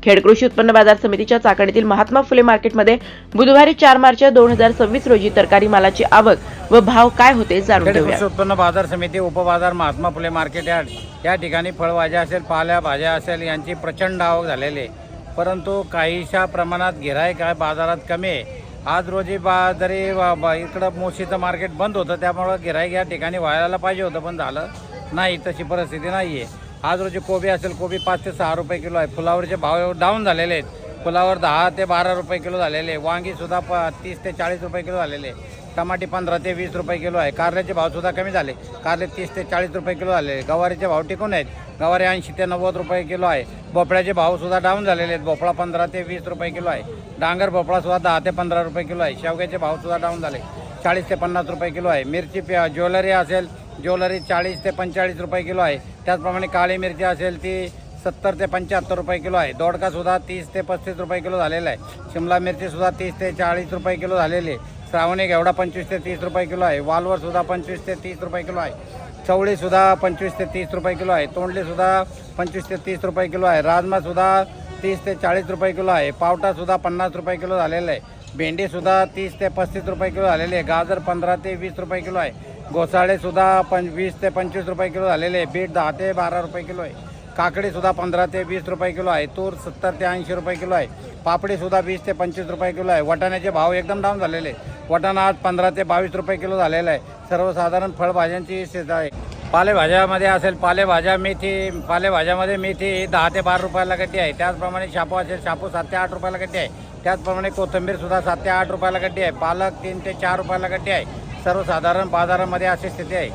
खेड कृषी उत्पन्न बाजार समितीच्या चाकणीतील महात्मा फुले मार्केटमध्ये बुधवारी 4 मार्च 2026 रोजी तरकारी मालाची आवक व भाव काय होते जाणून खेड घेऊया। कृषी उत्पन्न बाजार समिती उपबाजार महात्मा फुले मार्केट यार्ड या ठिकाणी फळभाज्या असेल, पाल्या भाज्या असेल यांची प्रचंड आवक झालेली आहे, परंतु काहीशा प्रमाणात गिऱ्हाईक आहे, बाजारात कमी आहे। आज रोजी जरी इकडं मोशीचं मार्केट बंद होतं, त्यामुळं गिऱ्हाईक या ठिकाणी व्हायला पाहिजे होतं, पण झालं नाही, तशी परिस्थिती नाही आहे। आज रोजी कोबी असेल, कोबी 5 ते 6 रुपये किलो आहे। फुलावरचे भाव डाऊन झालेले आहेत, फुलावर 10 ते 12 रुपये किलो झालेले आहे। वांगीसुद्धा 30 ते 40 रुपये किलो झालेले आहे। टमाटे 15 ते 20 रुपये किलो आहे। कारल्याचे भावसुद्धा कमी झाले, कारले 30 ते 40 रुपये किलो झाले। गवारीचे भाव टिकून आहेत, गवारी 80 ते 90 रुपये किलो आहे। भोपळ्याचे भावसुद्धा डाऊन झालेले आहेत, भोपळा 15 ते 20 रुपये किलो आहे। डांगर भोपळासुद्धा 10 ते 15 रुपये किलो आहे। शेवग्याचे भावसुद्धा डाऊन झाले, 40 ते 50 रुपये किलो आहे। मिरची ज्वेलरी असेल, ज्वेलरी 40 ते 45 रुपये किलो आहे। त्याचप्रमाणे काळी मिरची असेल ती 70 ते 75 रुपये किलो आहे। दोडकासुद्धा 30 ते 35 रुपये किलो झालेला आहे। शिमला मिरचीसुद्धा 30 ते 40 रुपये किलो झालेली आहे। श्रावणी घेवडा 25 ते 30 रुपये किलो आहे। वालवरसुद्धा 25 ते 30 रुपये किलो आहे। चवळीसुद्धा 25 ते 30 रुपये किलो आहे। तोंडलीसुद्धा 25 ते 30 रुपये किलो आहे। राजमासुद्धा 30 ते 40 रुपये किलो आहे। पावटासुद्धा 50 रुपये किलो झालेला आहे। भेंडीसुद्धा 30 ते 35 रुपये किलो झालेली आहे। गाजर 15 ते 20 रुपये किलो आहे। घोसाळेसुद्धा 20 ते 25 रुपये किलो झालेले आहे। बीट 10 ते 12 रुपये किलो आहे। काकडीसुद्धा 15 ते 20 रुपये किलो आहे। तूर 70 ते 80 रुपये किलो आहे। पापडीसुद्धा 20 ते 25 रुपये किलो आहे। वाटाण्याचे भाव एकदम डाऊन झालेले आहे, वाटाणा आज 15 ते 22 रुपये किलो झालेला आहे। सर्वसाधारण फळभाज्यांची स्थिती आहे। पालेभाज्यामध्ये असेल, पालेभाज्यामध्ये मेथी 10 ते 12 रुपयाला गड्डी आहे। त्याचप्रमाणे शापू असेल, शापू 7 ते 8 रुपयाला गड्डी आहे। त्याचप्रमाणे कोथिंबीरसुद्धा 7 ते 8 रुपयाला गड्डी आहे। पालक 3 ते 4 रुपयाला गड्डी आहे। सर्वसाधारण बाजारामध्ये अशी स्थिती आहे।